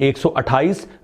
128،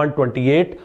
128،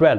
12،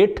8،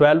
12،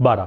12۔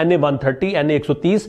NA 130 NA 130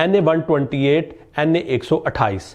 NA 128 NA 128۔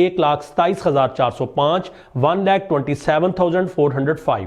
1,27,405، 1,27,405۔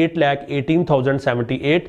8,18,078،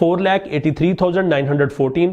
4,83,914،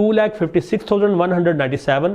2,56,197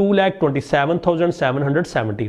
2,27,717۔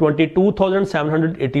22,780